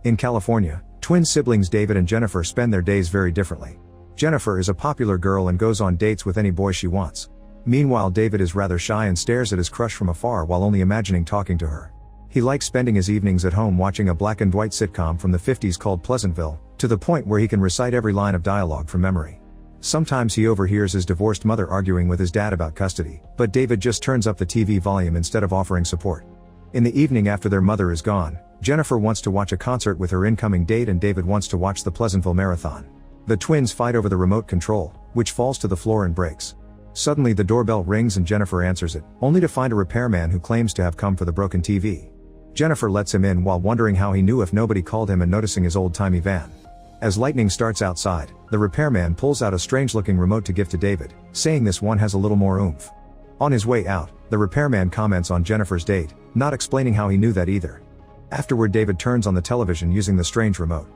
In California, twin siblings David and Jennifer spend their days very differently. Jennifer is a popular girl and goes on dates with any boy she wants. Meanwhile, David is rather shy and stares at his crush from afar while only imagining talking to her. He likes spending his evenings at home watching a black and white sitcom from the 50s called Pleasantville, to the point where he can recite every line of dialogue from memory. Sometimes he overhears his divorced mother arguing with his dad about custody, but David just turns up the TV volume instead of offering support. In the evening after their mother is gone, Jennifer wants to watch a concert with her incoming date and David wants to watch the Pleasantville Marathon. The twins fight over the remote control, which falls to the floor and breaks. Suddenly the doorbell rings and Jennifer answers it, only to find a repairman who claims to have come for the broken TV. Jennifer lets him in while wondering how he knew if nobody called him and noticing his old-timey van. As lightning starts outside, the repairman pulls out a strange-looking remote to give to David, saying this one has a little more oomph. On his way out, the repairman comments on Jennifer's date, not explaining how he knew that either. Afterward, David turns on the television using the strange remote.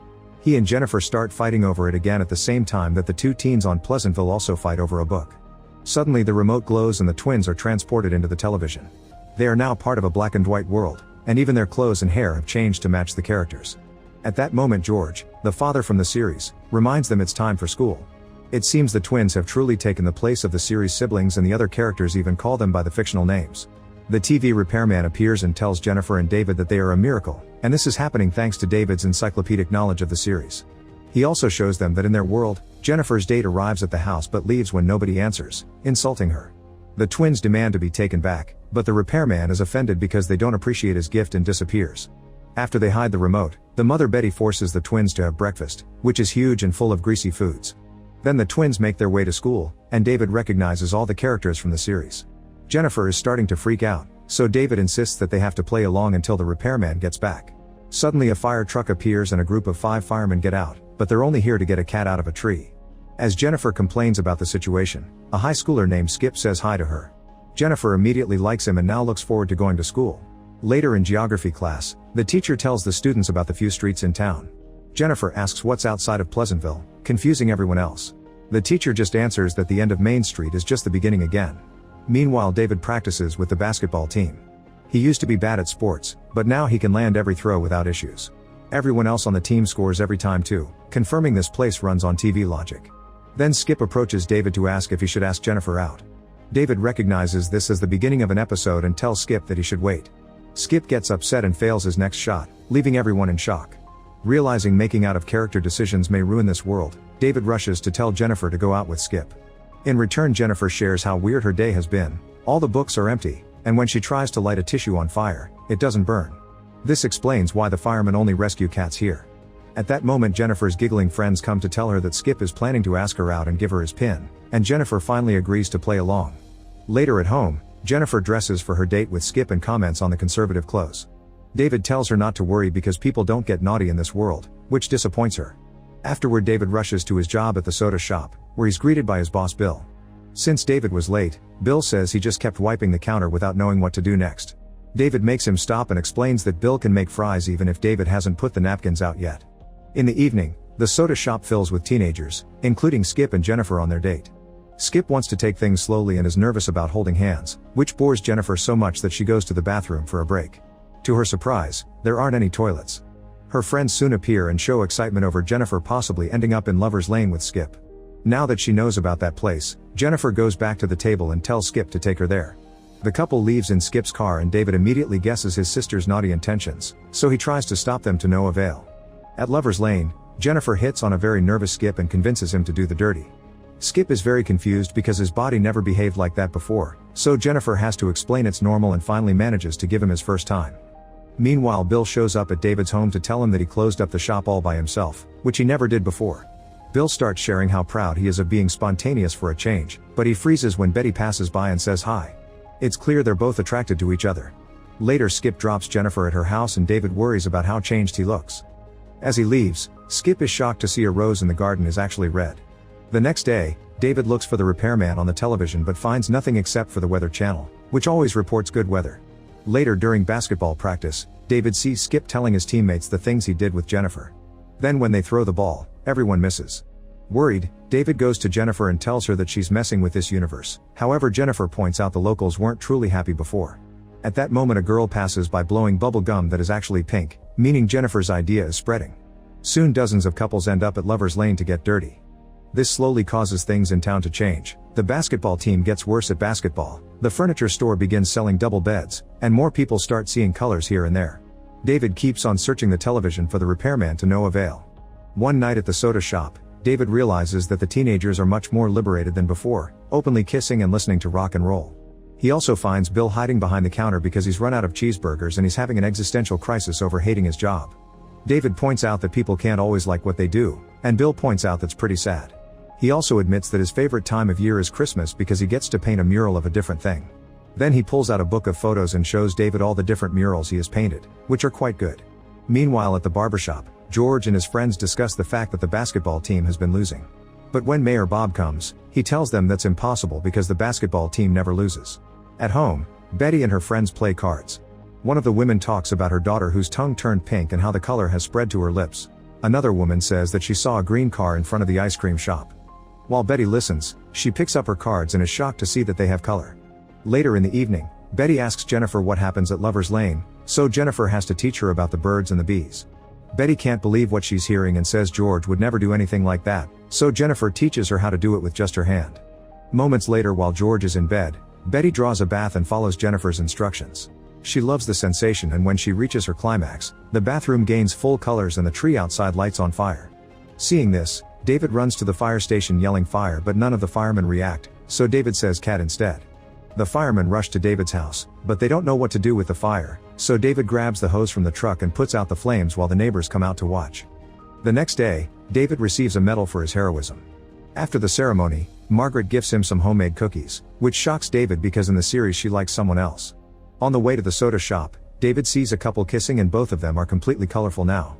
He and Jennifer start fighting over it again at the same time that the two teens on Pleasantville also fight over a book. Suddenly the remote glows and the twins are transported into the television. They are now part of a black and white world, and even their clothes and hair have changed to match the characters. At that moment George, the father from the series, reminds them it's time for school. It seems the twins have truly taken the place of the series siblings and the other characters even call them by the fictional names. The TV repairman appears and tells Jennifer and David that they are a miracle, and this is happening thanks to David's encyclopedic knowledge of the series. He also shows them that in their world, Jennifer's date arrives at the house but leaves when nobody answers, insulting her. The twins demand to be taken back, but the repairman is offended because they don't appreciate his gift and disappears. After they hide the remote, the mother Betty forces the twins to have breakfast, which is huge and full of greasy foods. Then the twins make their way to school, and David recognizes all the characters from the series. Jennifer is starting to freak out, so David insists that they have to play along until the repairman gets back. Suddenly a fire truck appears and a group of 5 firemen get out, but they're only here to get a cat out of a tree. As Jennifer complains about the situation, a high schooler named Skip says hi to her. Jennifer immediately likes him and now looks forward to going to school. Later in geography class, the teacher tells the students about the few streets in town. Jennifer asks what's outside of Pleasantville, confusing everyone else. The teacher just answers that the end of Main Street is just the beginning again. Meanwhile, David practices with the basketball team. He used to be bad at sports, but now he can land every throw without issues. Everyone else on the team scores every time too, confirming this place runs on TV logic. Then Skip approaches David to ask if he should ask Jennifer out. David recognizes this as the beginning of an episode and tells Skip that he should wait. Skip gets upset and fails his next shot, leaving everyone in shock. Realizing making out of character decisions may ruin this world, David rushes to tell Jennifer to go out with Skip. In return, Jennifer shares how weird her day has been. All the books are empty, and when she tries to light a tissue on fire, it doesn't burn. This explains why the firemen only rescue cats here. At that moment, Jennifer's giggling friends come to tell her that Skip is planning to ask her out and give her his pin, and Jennifer finally agrees to play along. Later at home, Jennifer dresses for her date with Skip and comments on the conservative clothes. David tells her not to worry because people don't get naughty in this world, which disappoints her. Afterward, David rushes to his job at the soda shop, where he's greeted by his boss Bill. Since David was late, Bill says he just kept wiping the counter without knowing what to do next. David makes him stop and explains that Bill can make fries even if David hasn't put the napkins out yet. In the evening, the soda shop fills with teenagers, including Skip and Jennifer on their date. Skip wants to take things slowly and is nervous about holding hands, which bores Jennifer so much that she goes to the bathroom for a break. To her surprise, there aren't any toilets. Her friends soon appear and show excitement over Jennifer possibly ending up in Lover's Lane with Skip. Now that she knows about that place, Jennifer goes back to the table and tells Skip to take her there. The couple leaves in Skip's car and David immediately guesses his sister's naughty intentions, so he tries to stop them to no avail. At Lover's Lane, Jennifer hits on a very nervous Skip and convinces him to do the dirty. Skip is very confused because his body never behaved like that before, so Jennifer has to explain it's normal and finally manages to give him his first time. Meanwhile, Bill shows up at David's home to tell him that he closed up the shop all by himself, which he never did before. Bill starts sharing how proud he is of being spontaneous for a change, but he freezes when Betty passes by and says hi. It's clear they're both attracted to each other. Later, Skip drops Jennifer at her house and David worries about how changed he looks. As he leaves, Skip is shocked to see a rose in the garden is actually red. The next day, David looks for the repairman on the television but finds nothing except for the Weather Channel, which always reports good weather. Later, during basketball practice, David sees Skip telling his teammates the things he did with Jennifer. Then when they throw the ball, everyone misses. Worried, David goes to Jennifer and tells her that she's messing with this universe. However, Jennifer points out the locals weren't truly happy before. At that moment a girl passes by blowing bubble gum that is actually pink, meaning Jennifer's idea is spreading. Soon dozens of couples end up at Lover's Lane to get dirty. This slowly causes things in town to change. The basketball team gets worse at basketball, the furniture store begins selling double beds, and more people start seeing colors here and there. David keeps on searching the television for the repairman to no avail. One night at the soda shop, David realizes that the teenagers are much more liberated than before, openly kissing and listening to rock and roll. He also finds Bill hiding behind the counter because he's run out of cheeseburgers and he's having an existential crisis over hating his job. David points out that people can't always like what they do, and Bill points out that's pretty sad. He also admits that his favorite time of year is Christmas because he gets to paint a mural of a different thing. Then he pulls out a book of photos and shows David all the different murals he has painted, which are quite good. Meanwhile at the barbershop, George and his friends discuss the fact that the basketball team has been losing. But when Mayor Bob comes, he tells them that's impossible because the basketball team never loses. At home, Betty and her friends play cards. One of the women talks about her daughter whose tongue turned pink and how the color has spread to her lips. Another woman says that she saw a green car in front of the ice cream shop. While Betty listens, she picks up her cards and is shocked to see that they have color. Later in the evening, Betty asks Jennifer what happens at Lover's Lane, so Jennifer has to teach her about the birds and the bees. Betty can't believe what she's hearing and says George would never do anything like that, so Jennifer teaches her how to do it with just her hand. Moments later while George is in bed, Betty draws a bath and follows Jennifer's instructions. She loves the sensation and when she reaches her climax, the bathroom gains full colors and the tree outside lights on fire. Seeing this, David runs to the fire station yelling fire but none of the firemen react, so David says cat instead. The firemen rush to David's house, but they don't know what to do with the fire, so David grabs the hose from the truck and puts out the flames while the neighbors come out to watch. The next day, David receives a medal for his heroism. After the ceremony, Margaret gifts him some homemade cookies, which shocks David because in the series she likes someone else. On the way to the soda shop, David sees a couple kissing and both of them are completely colorful now.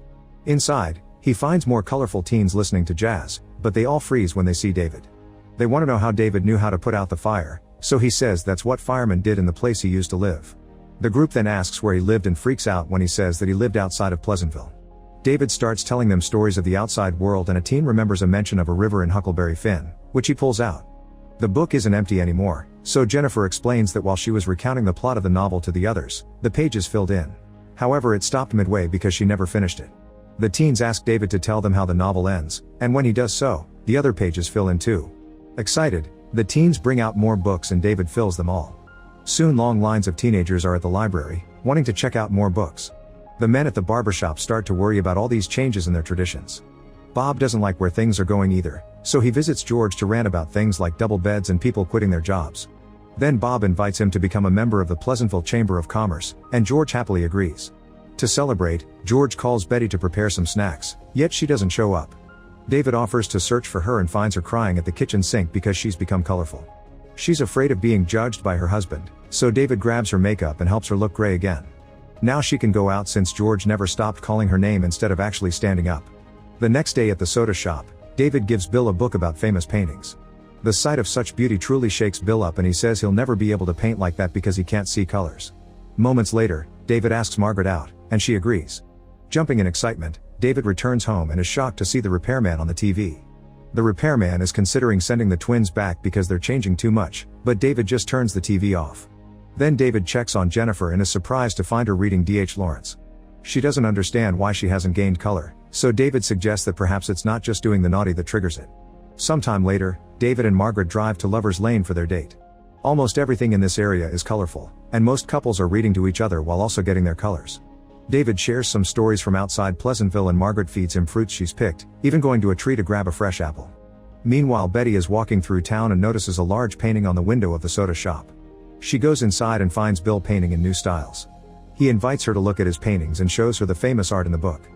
Inside, he finds more colorful teens listening to jazz, but they all freeze when they see David. They want to know how David knew how to put out the fire, so he says that's what firemen did in the place he used to live. The group then asks where he lived and freaks out when he says that he lived outside of Pleasantville. David starts telling them stories of the outside world and a teen remembers a mention of a river in Huckleberry Finn, which he pulls out. The book isn't empty anymore, so Jennifer explains that while she was recounting the plot of the novel to the others, the pages filled in. However, it stopped midway because she never finished it. The teens ask David to tell them how the novel ends, and when he does so, the other pages fill in too. Excited, the teens bring out more books and David fills them all. Soon long lines of teenagers are at the library, wanting to check out more books. The men at the barbershop start to worry about all these changes in their traditions. Bob doesn't like where things are going either, so he visits George to rant about things like double beds and people quitting their jobs. Then Bob invites him to become a member of the Pleasantville Chamber of Commerce, and George happily agrees. To celebrate, George calls Betty to prepare some snacks, yet she doesn't show up. David offers to search for her and finds her crying at the kitchen sink because she's become colorful. She's afraid of being judged by her husband, so David grabs her makeup and helps her look gray again. Now she can go out since George never stopped calling her name instead of actually standing up. The next day at the soda shop, David gives Bill a book about famous paintings. The sight of such beauty truly shakes Bill up and he says he'll never be able to paint like that because he can't see colors. Moments later, David asks Margaret out, and she agrees. Jumping in excitement, David returns home and is shocked to see the repairman on the TV. The repairman is considering sending the twins back because they're changing too much, but David just turns the TV off. Then David checks on Jennifer and is surprised to find her reading D.H. Lawrence. She doesn't understand why she hasn't gained color, so David suggests that perhaps it's not just doing the naughty that triggers it. Sometime later, David and Margaret drive to Lover's Lane for their date. Almost everything in this area is colorful, and most couples are reading to each other while also getting their colors. David shares some stories from outside Pleasantville and Margaret feeds him fruits she's picked, even going to a tree to grab a fresh apple. Meanwhile, Betty is walking through town and notices a large painting on the window of the soda shop. She goes inside and finds Bill painting in new styles. He invites her to look at his paintings and shows her the famous art in the book.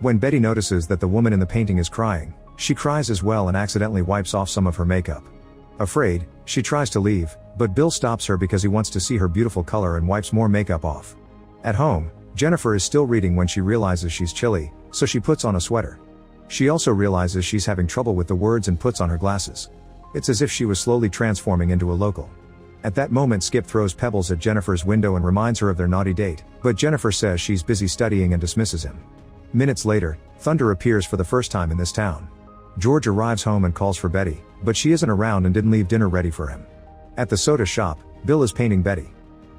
When Betty notices that the woman in the painting is crying, she cries as well and accidentally wipes off some of her makeup. Afraid, she tries to leave, but Bill stops her because he wants to see her beautiful color and wipes more makeup off. At home, Jennifer is still reading when she realizes she's chilly, so she puts on a sweater. She also realizes she's having trouble with the words and puts on her glasses. It's as if she was slowly transforming into a local. At that moment, Skip throws pebbles at Jennifer's window and reminds her of their naughty date, but Jennifer says she's busy studying and dismisses him. Minutes later, Thunder appears for the first time in this town. George arrives home and calls for Betty, but she isn't around and didn't leave dinner ready for him. At the soda shop, Bill is painting Betty.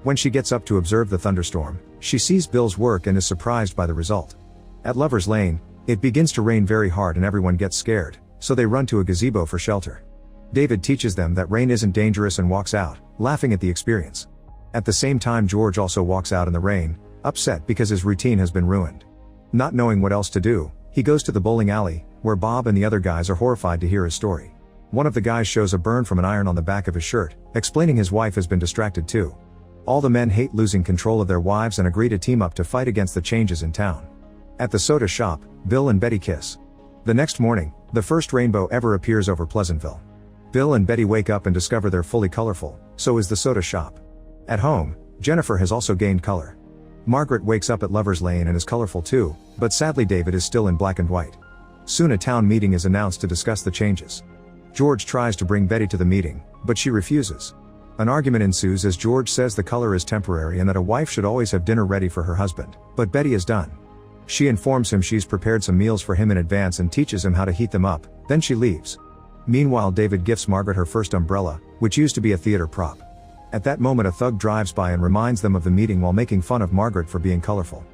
When she gets up to observe the thunderstorm, she sees Bill's work and is surprised by the result. At Lover's Lane, it begins to rain very hard and everyone gets scared, so they run to a gazebo for shelter. David teaches them that rain isn't dangerous and walks out, laughing at the experience. At the same time, George also walks out in the rain, upset because his routine has been ruined. Not knowing what else to do, he goes to the bowling alley, where Bob and the other guys are horrified to hear his story. One of the guys shows a burn from an iron on the back of his shirt, explaining his wife has been distracted too. All the men hate losing control of their wives and agree to team up to fight against the changes in town. At the soda shop, Bill and Betty kiss. The next morning, the first rainbow ever appears over Pleasantville. Bill and Betty wake up and discover they're fully colorful, so is the soda shop. At home, Jennifer has also gained color. Margaret wakes up at Lover's Lane and is colorful too, but sadly David is still in black and white. Soon a town meeting is announced to discuss the changes. George tries to bring Betty to the meeting, but she refuses. An argument ensues as George says the color is temporary and that a wife should always have dinner ready for her husband, but Betty is done. She informs him she's prepared some meals for him in advance and teaches him how to heat them up, then she leaves. Meanwhile, David gifts Margaret her first umbrella, which used to be a theater prop. At that moment, a thug drives by and reminds them of the meeting while making fun of Margaret for being colorful.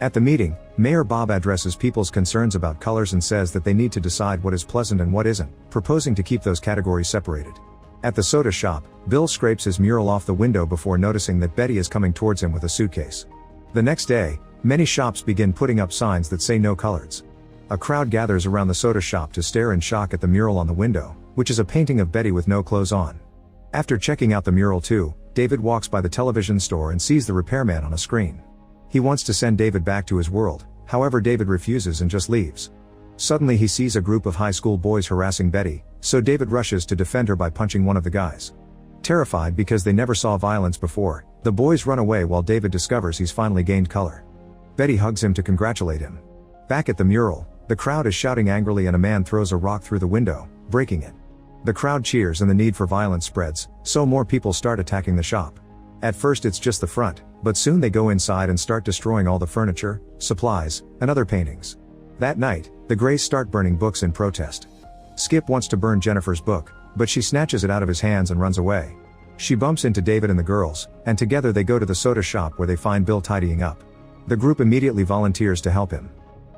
At the meeting, Mayor Bob addresses people's concerns about colors and says that they need to decide what is pleasant and what isn't, proposing to keep those categories separated. At the soda shop, Bill scrapes his mural off the window before noticing that Betty is coming towards him with a suitcase. The next day, many shops begin putting up signs that say no colors. A crowd gathers around the soda shop to stare in shock at the mural on the window, which is a painting of Betty with no clothes on. After checking out the mural too, David walks by the television store and sees the repairman on a screen. He wants to send David back to his world, however David refuses and just leaves. Suddenly he sees a group of high school boys harassing Betty, so David rushes to defend her by punching one of the guys. Terrified because they never saw violence before, the boys run away while David discovers he's finally gained color. Betty hugs him to congratulate him. Back at the mural, the crowd is shouting angrily and a man throws a rock through the window, breaking it. The crowd cheers and the need for violence spreads, so more people start attacking the shop. At first it's just the front, but soon they go inside and start destroying all the furniture, supplies, and other paintings. That night, the Grays start burning books in protest. Skip wants to burn Jennifer's book, but she snatches it out of his hands and runs away. She bumps into David and the girls, and together they go to the soda shop where they find Bill tidying up. The group immediately volunteers to help him.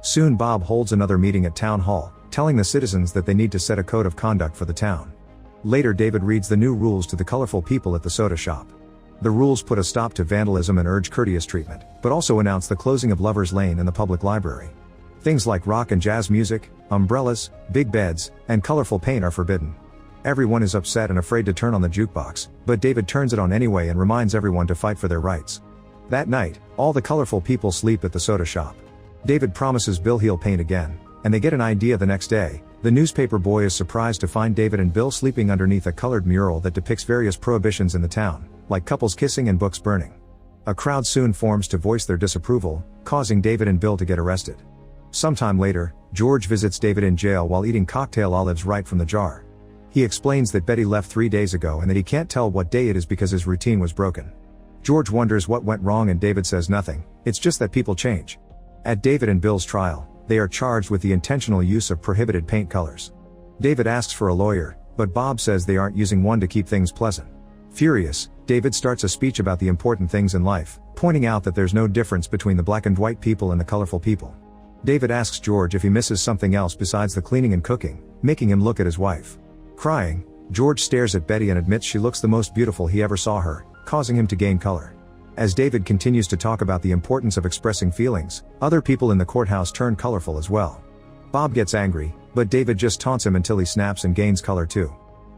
Soon Bob holds another meeting at town hall, telling the citizens that they need to set a code of conduct for the town. Later David reads the new rules to the colorful people at the soda shop. The rules put a stop to vandalism and urge courteous treatment, but also announce the closing of Lover's Lane and the public library. Things like rock and jazz music, umbrellas, big beds, and colorful paint are forbidden. Everyone is upset and afraid to turn on the jukebox, but David turns it on anyway and reminds everyone to fight for their rights. That night, all the colorful people sleep at the soda shop. David promises Bill he'll paint again, and they get an idea the next day. The newspaper boy is surprised to find David and Bill sleeping underneath a colored mural that depicts various prohibitions in the town, like couples kissing and books burning. A crowd soon forms to voice their disapproval, causing David and Bill to get arrested. Sometime later, George visits David in jail while eating cocktail olives right from the jar. He explains that Betty left 3 days ago and that he can't tell what day it is because his routine was broken. George wonders what went wrong and David says nothing, it's just that people change. At David and Bill's trial, they are charged with the intentional use of prohibited paint colors. David asks for a lawyer, but Bob says they aren't using one to keep things pleasant. Furious, David starts a speech about the important things in life, pointing out that there's no difference between the black and white people and the colorful people. David asks George if he misses something else besides the cleaning and cooking, making him look at his wife. Crying, George stares at Betty and admits she looks the most beautiful he ever saw her, causing him to gain color. As David continues to talk about the importance of expressing feelings, other people in the courthouse turn colorful as well. Bob gets angry, but David just taunts him until he snaps and gains color too.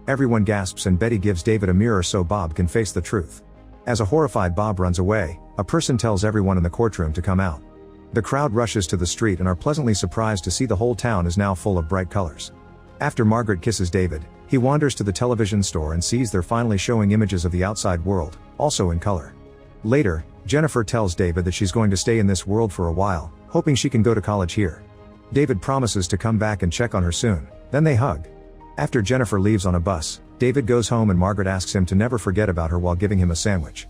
Everyone gasps and Betty gives David a mirror so Bob can face the truth. As a horrified Bob runs away, a person tells everyone in the courtroom to come out. The crowd rushes to the street and are pleasantly surprised to see the whole town is now full of bright colors. After Margaret kisses David, he wanders to the television store and sees they're finally showing images of the outside world, also in color. Later, Jennifer tells David that she's going to stay in this world for a while, hoping she can go to college here. David promises to come back and check on her soon, then they hug. After Jennifer leaves on a bus, David goes home and Margaret asks him to never forget about her while giving him a sandwich.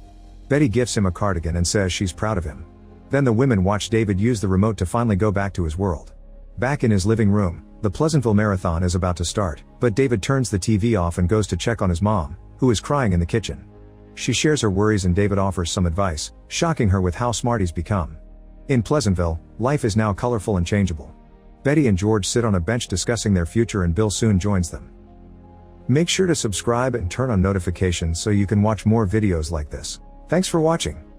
Betty gifts him a cardigan and says she's proud of him. Then the women watch David use the remote to finally go back to his world. Back in his living room, the Pleasantville Marathon is about to start, but David turns the TV off and goes to check on his mom, who is crying in the kitchen. She shares her worries and David offers some advice, shocking her with how smart he's become. In Pleasantville, life is now colorful and changeable. Betty and George sit on a bench discussing their future and Bill soon joins them. Make sure to subscribe and turn on notifications so you can watch more videos like this. Thanks for watching.